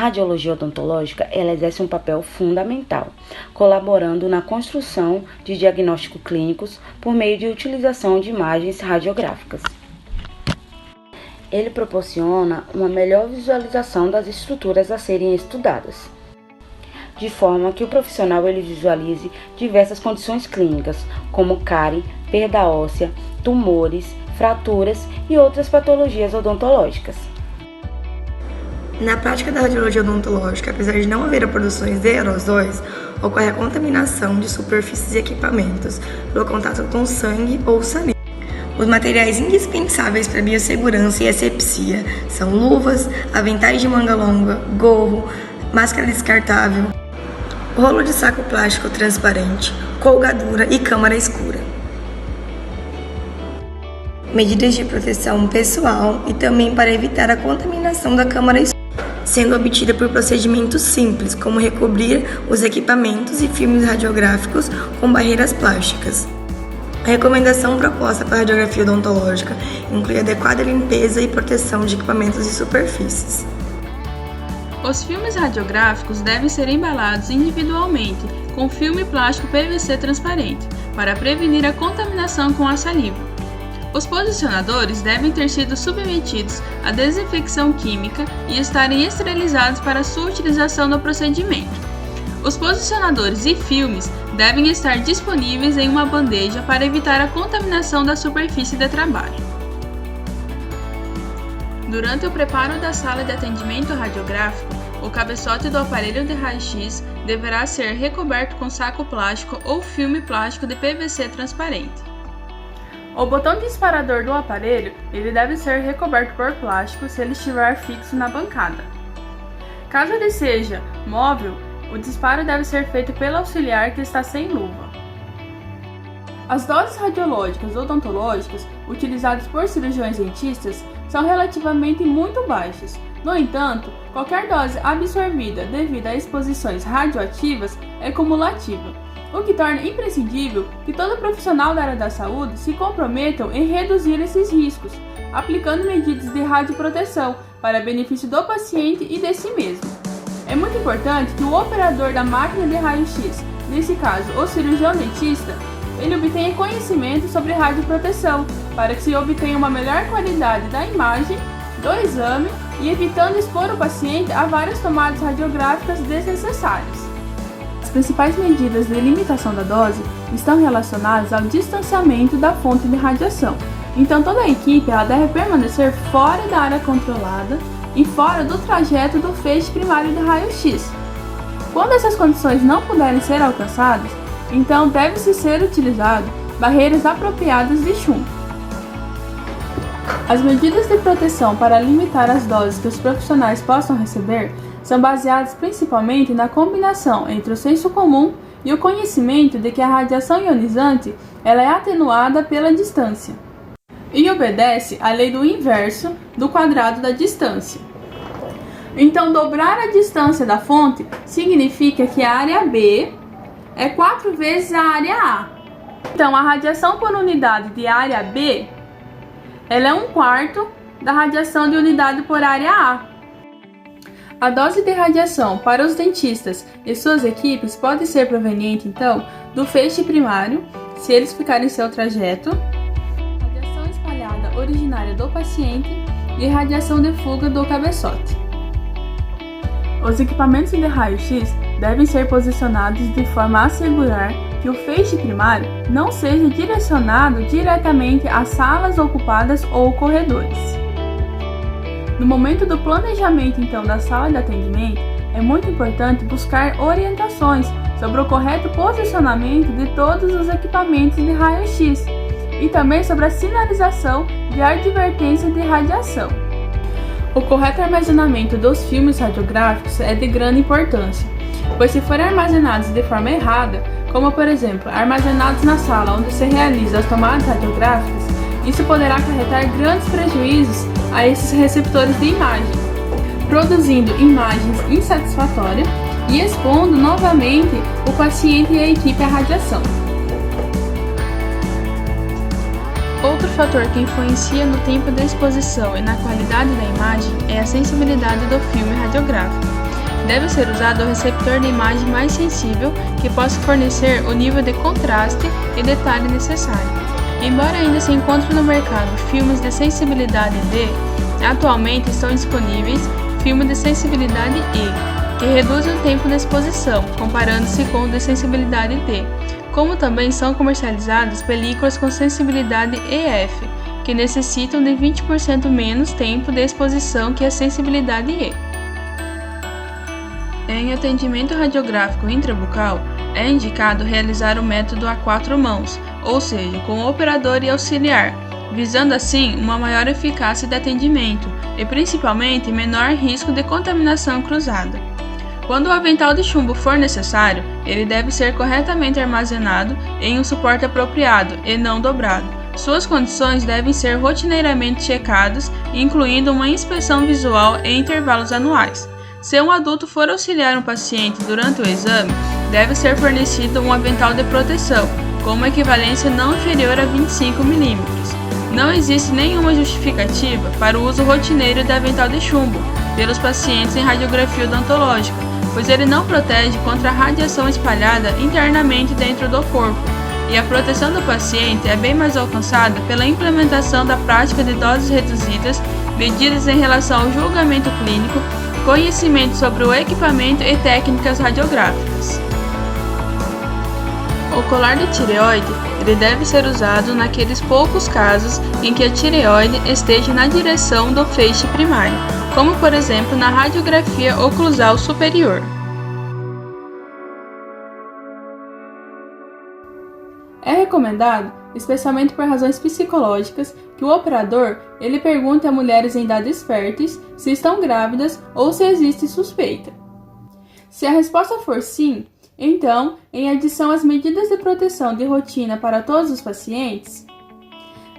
radiologia odontológica ela exerce um papel fundamental, colaborando na construção de diagnósticos clínicos por meio de utilização de imagens radiográficas. Ele proporciona uma melhor visualização das estruturas a serem estudadas, de forma que o profissional ele visualize diversas condições clínicas, como cárie, perda óssea, tumores, fraturas e outras patologias odontológicas. Na prática da radiologia odontológica, apesar de não haver produções de aerosóis, ocorre a contaminação de superfícies e equipamentos pelo contato com sangue ou saliva. Os materiais indispensáveis para a biossegurança e asepsia são luvas, aventais de manga longa, gorro, máscara descartável, rolo de saco plástico transparente, colgadura e câmara escura. Medidas de proteção pessoal e também para evitar a contaminação da câmara escura, sendo obtida por procedimentos simples, como recobrir os equipamentos e filmes radiográficos com barreiras plásticas. A recomendação proposta para a radiografia odontológica inclui adequada limpeza e proteção de equipamentos e superfícies. Os filmes radiográficos devem ser embalados individualmente com filme plástico PVC transparente, para prevenir a contaminação com a saliva. Os posicionadores devem ter sido submetidos à desinfecção química e estarem esterilizados para sua utilização no procedimento. Os posicionadores e filmes devem estar disponíveis em uma bandeja para evitar a contaminação da superfície de trabalho. Durante o preparo da sala de atendimento radiográfico, o cabeçote do aparelho de raio-x deverá ser recoberto com saco plástico ou filme plástico de PVC transparente. O botão disparador do aparelho ele deve ser recoberto por plástico se ele estiver fixo na bancada. Caso ele seja móvel, o disparo deve ser feito pelo auxiliar que está sem luva. As doses radiológicas odontológicas utilizadas por cirurgiões dentistas são relativamente muito baixas. No entanto, qualquer dose absorvida devido a exposições radioativas é cumulativa, o que torna imprescindível que todo profissional da área da saúde se comprometam em reduzir esses riscos, aplicando medidas de radioproteção para benefício do paciente e de si mesmo. É muito importante que o operador da máquina de raio-x, nesse caso o cirurgião dentista, ele obtenha conhecimento sobre radioproteção para que se obtenha uma melhor qualidade da imagem, do exame e evitando expor o paciente a várias tomadas radiográficas desnecessárias. As principais medidas de limitação da dose estão relacionadas ao distanciamento da fonte de radiação. Então toda a equipe ela deve permanecer fora da área controlada e fora do trajeto do feixe primário de raio-x. Quando essas condições não puderem ser alcançadas, então deve-se ser utilizado barreiras apropriadas de chumbo. As medidas de proteção para limitar as doses que os profissionais possam receber são baseadas principalmente na combinação entre o senso comum e o conhecimento de que a radiação ionizante ela é atenuada pela distância e obedece à lei do inverso do quadrado da distância. Então, dobrar a distância da fonte significa que a área B é 4 vezes a área A. Então, a radiação por unidade de área B ela é 1/4 da radiação de unidade por área A. A dose de radiação para os dentistas e suas equipes pode ser proveniente, então, do feixe primário, se eles ficarem em seu trajeto, radiação espalhada originária do paciente e radiação de fuga do cabeçote. Os equipamentos de raio-x devem ser posicionados de forma a assegurar que o feixe primário não seja direcionado diretamente às salas ocupadas ou corredores. No momento do planejamento, então, da sala de atendimento, é muito importante buscar orientações sobre o correto posicionamento de todos os equipamentos de raio-x e também sobre a sinalização de advertência de radiação. O correto armazenamento dos filmes radiográficos é de grande importância, pois se forem armazenados de forma errada, como por exemplo, armazenados na sala onde se realizam as tomadas radiográficas, isso poderá acarretar grandes prejuízos a esses receptores de imagem, produzindo imagens insatisfatórias e expondo novamente o paciente e a equipe à radiação. Outro fator que influencia no tempo da exposição e na qualidade da imagem é a sensibilidade do filme radiográfico. deve ser usado o receptor de imagem mais sensível que possa fornecer o nível de contraste e detalhe necessário. Embora ainda se encontre no mercado filmes de sensibilidade D, atualmente estão disponíveis filmes de sensibilidade E, que reduzem o tempo de exposição, comparando-se com o de sensibilidade D, como também são comercializadas películas com sensibilidade EF, que necessitam de 20% menos tempo de exposição que a sensibilidade E. Em atendimento radiográfico intrabucal, é indicado realizar o método a 4 mãos, ou seja, com operador e auxiliar, visando assim uma maior eficácia de atendimento e principalmente menor risco de contaminação cruzada. Quando o avental de chumbo for necessário, ele deve ser corretamente armazenado em um suporte apropriado e não dobrado. Suas condições devem ser rotineiramente checadas, incluindo uma inspeção visual em intervalos anuais. Se um adulto for auxiliar um paciente durante o exame, deve ser fornecido um avental de proteção, com uma equivalência não inferior a 25 mm. Não existe nenhuma justificativa para o uso rotineiro de avental de chumbo pelos pacientes em radiografia odontológica, pois ele não protege contra a radiação espalhada internamente dentro do corpo, e a proteção do paciente é bem mais alcançada pela implementação da prática de doses reduzidas, medidas em relação ao julgamento clínico, conhecimento sobre o equipamento e técnicas radiográficas. O colar de tireoide ele deve ser usado naqueles poucos casos em que a tireoide esteja na direção do feixe primário, como por exemplo na radiografia oclusal superior. É recomendado, especialmente por razões psicológicas, que o operador ele pergunte a mulheres em idades férteis se estão grávidas ou se existe suspeita. Se a resposta for sim, então, em adição às medidas de proteção de rotina para todos os pacientes,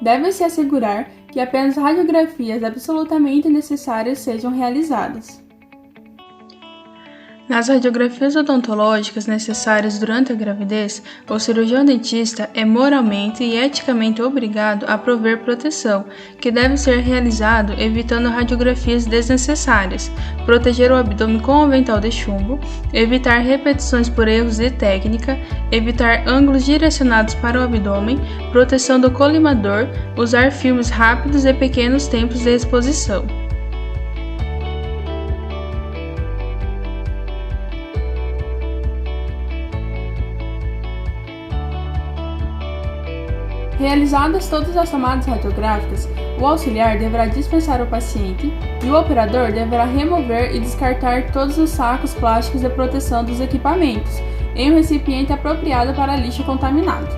deve-se assegurar que apenas radiografias absolutamente necessárias sejam realizadas. Nas radiografias odontológicas necessárias durante a gravidez, o cirurgião dentista é moralmente e eticamente obrigado a prover proteção, que deve ser realizado evitando radiografias desnecessárias, proteger o abdômen com o avental de chumbo, evitar repetições por erros de técnica, evitar ângulos direcionados para o abdômen, proteção do colimador, usar filmes rápidos e pequenos tempos de exposição. Realizadas todas as tomadas radiográficas, o auxiliar deverá dispensar o paciente e o operador deverá remover e descartar todos os sacos plásticos de proteção dos equipamentos em um recipiente apropriado para lixo contaminado.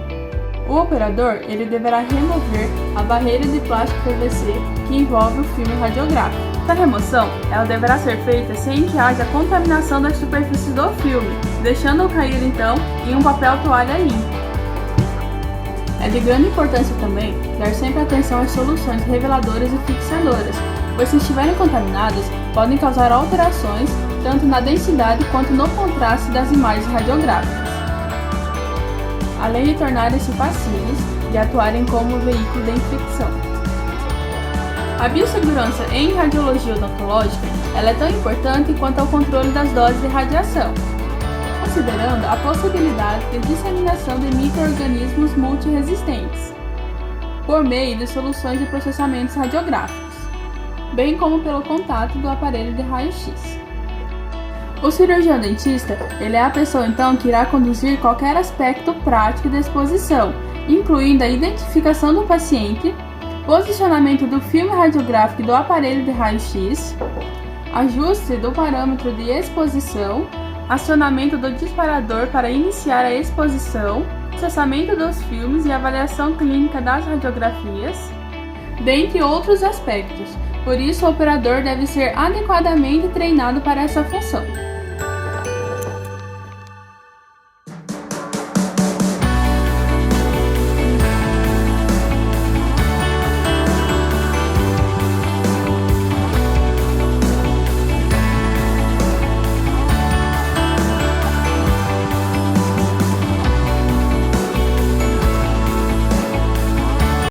O operador ele deverá remover a barreira de plástico PVC que envolve o filme radiográfico. Essa remoção ela deverá ser feita sem que haja contaminação das superfícies do filme, deixando-o cair então em um papel toalha limpo. É de grande importância também dar sempre atenção às soluções reveladoras e fixadoras, pois se estiverem contaminadas, podem causar alterações tanto na densidade quanto no contraste das imagens radiográficas, além de tornarem-se passíveis de atuarem como veículo de infecção. A biossegurança em radiologia odontológica ela é tão importante quanto ao controle das doses de radiação, considerando a possibilidade de disseminação de micro-organismos multiresistentes, por meio de soluções de processamentos radiográficos, bem como pelo contato do aparelho de raio-x. O cirurgião dentista ele é a pessoa então que irá conduzir qualquer aspecto prático da exposição, incluindo a identificação do paciente, posicionamento do filme radiográfico e do aparelho de raio-x, ajuste do parâmetro de exposição, acionamento do disparador para iniciar a exposição, processamento dos filmes e avaliação clínica das radiografias, dentre outros aspectos. Por isso, o operador deve ser adequadamente treinado para essa função.